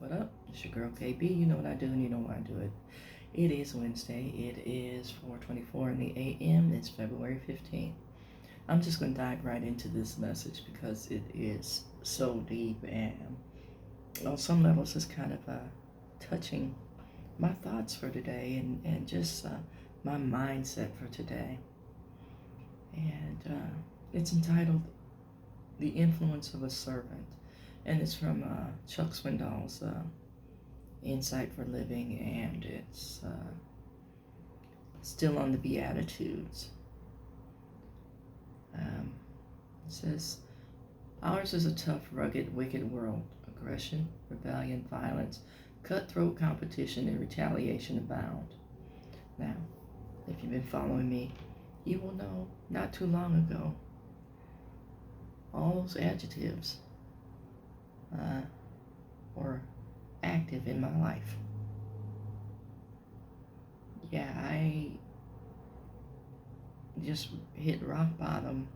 What up? It's your girl KB. You know what I do and you know why I do it. It is Wednesday. It is 4:24 in the AM. It's February 15th. I'm just going to dive right into this message because it is so deep and on some levels it's kind of touching my thoughts for today and just my mindset for today. And it's entitled The Influence of a Servant. And it's from Chuck Swindoll's Insight for Living, and it's still on the Beatitudes. It says, ours is a tough, rugged, wicked world. Aggression, rebellion, violence, cutthroat competition, and retaliation abound. Now, if you've been following me, you will know not too long ago, all those adjectives were active in my life. Yeah, I just hit rock bottom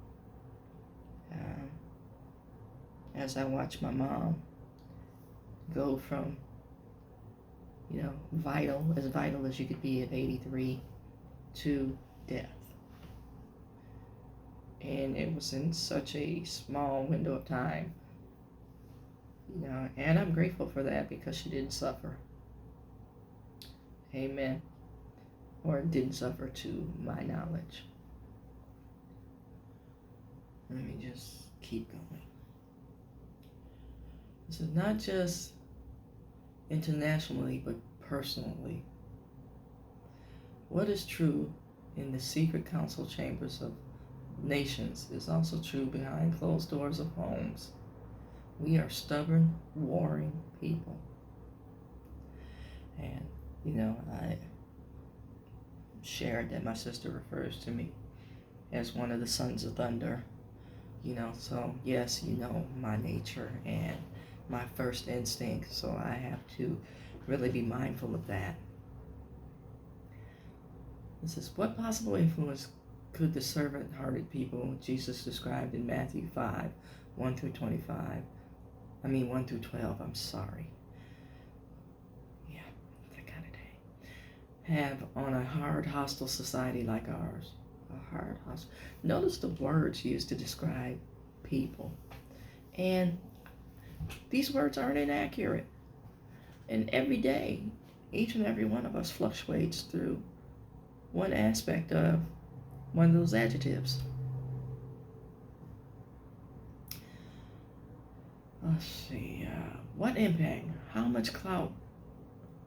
as I watched my mom go from, vital as you could be at 83 to death. And it was in such a small window of time, and I'm grateful for that because she didn't suffer. Amen. Or didn't suffer to my knowledge. Let me just keep going. This is not just internationally, but personally. What is true in the secret council chambers of nations is also true behind closed doors of homes. We are stubborn, warring people. And, I shared that my sister refers to me as one of the sons of thunder. So yes, my nature and my first instinct, so I have to really be mindful of that. It says, what possible influence could the servant-hearted people Jesus described in Matthew 5, 1 through 1 through 12, I'm sorry. Yeah, that kind of day. Have on a hard, hostile society like ours. A hard, hostile. Notice the words used to describe people. And these words aren't inaccurate. And every day, each and every one of us fluctuates through one aspect of one of those adjectives. Let's see. What impact, how much clout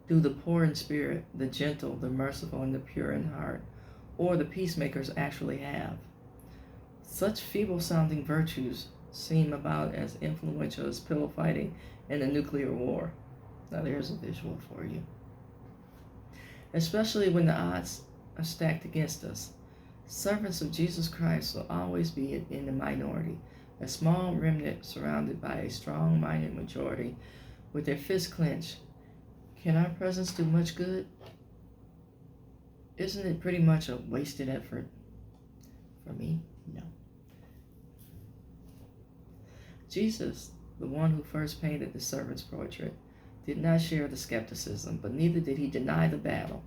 do the poor in spirit, the gentle, the merciful, and the pure in heart, or the peacemakers actually have? Such feeble-sounding virtues seem about as influential as pillow fighting in a nuclear war. Now there's a visual for you. Especially when the odds are stacked against us. Servants of Jesus Christ will always be in the minority, a small remnant surrounded by a strong-minded majority with their fists clenched. Can our presence do much good? Isn't it pretty much a wasted effort? For me, no. Jesus, the one who first painted the servant's portrait, did not share the skepticism, but neither did he deny the battle.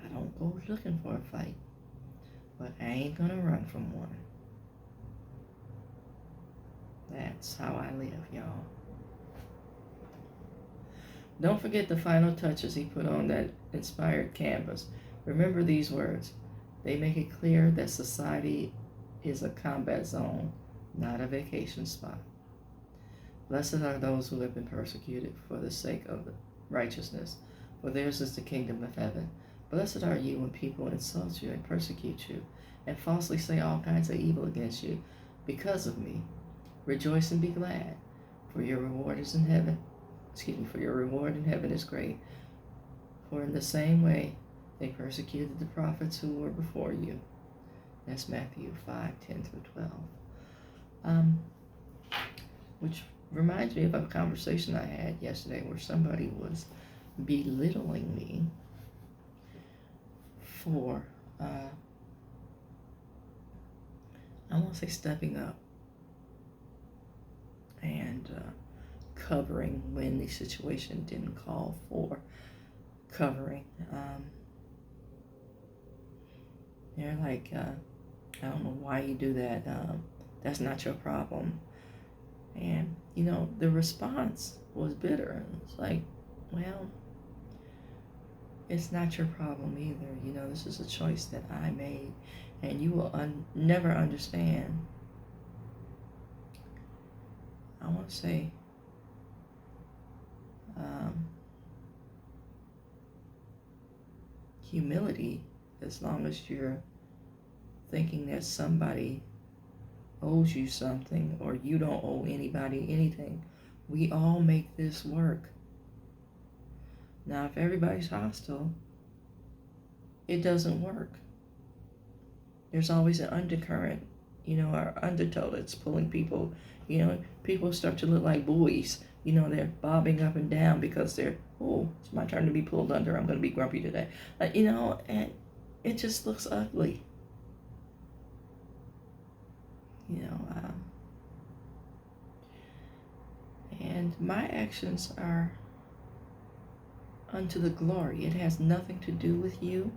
I don't go looking for a fight, but I ain't gonna run from one. That's how I live, y'all. Don't forget the final touches he put on that inspired canvas. Remember these words. They make it clear that society is a combat zone, not a vacation spot. Blessed are those who have been persecuted for the sake of righteousness, for theirs is the kingdom of heaven. Blessed are you when people insult you and persecute you, and falsely say all kinds of evil against you because of me. Rejoice and be glad, for your reward is in heaven. For your reward in heaven is great. For in the same way they persecuted the prophets who were before you. That's Matthew 5, 10 through 12. Which reminds me of a conversation I had yesterday where somebody was belittling me for, I want to say stepping up and covering when the situation didn't call for covering. They're like, I don't know why you do that. That's not your problem. And, the response was bitter. It's like, well, it's not your problem either. This is a choice that I made, and you will never understand. I want to say, humility, as long as you're thinking that somebody owes you something or you don't owe anybody anything. We all make this work. Now, if everybody's hostile, it doesn't work. There's always an undercurrent, or undertow that's pulling people. People start to look like buoys. They're bobbing up and down because it's my turn to be pulled under. I'm going to be grumpy today. And it just looks ugly. And my actions are unto the glory. It has nothing to do with you.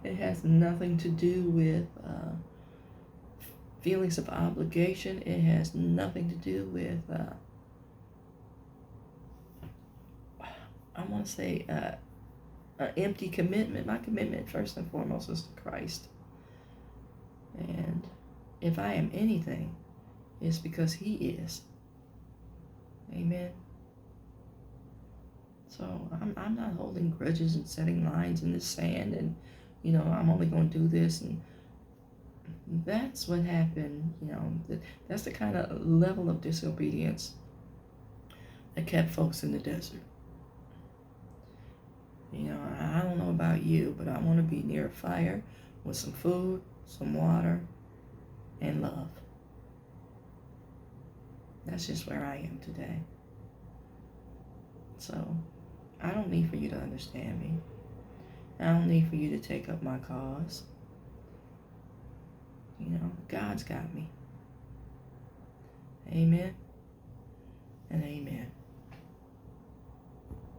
It has nothing to do with feelings of obligation. It has nothing to do with, I want to say, an empty commitment. My commitment, first and foremost, is to Christ. And if I am anything, it's because He is. Amen. So I'm not holding grudges and setting lines in the sand and, I'm only going to do this. And that's what happened. That's the kind of level of disobedience that kept folks in the desert. I don't know about you, but I want to be near a fire with some food, some water, and love. That's just where I am today. So I don't need for you to understand me. I don't need for you to take up my cause. God's got me. Amen and amen.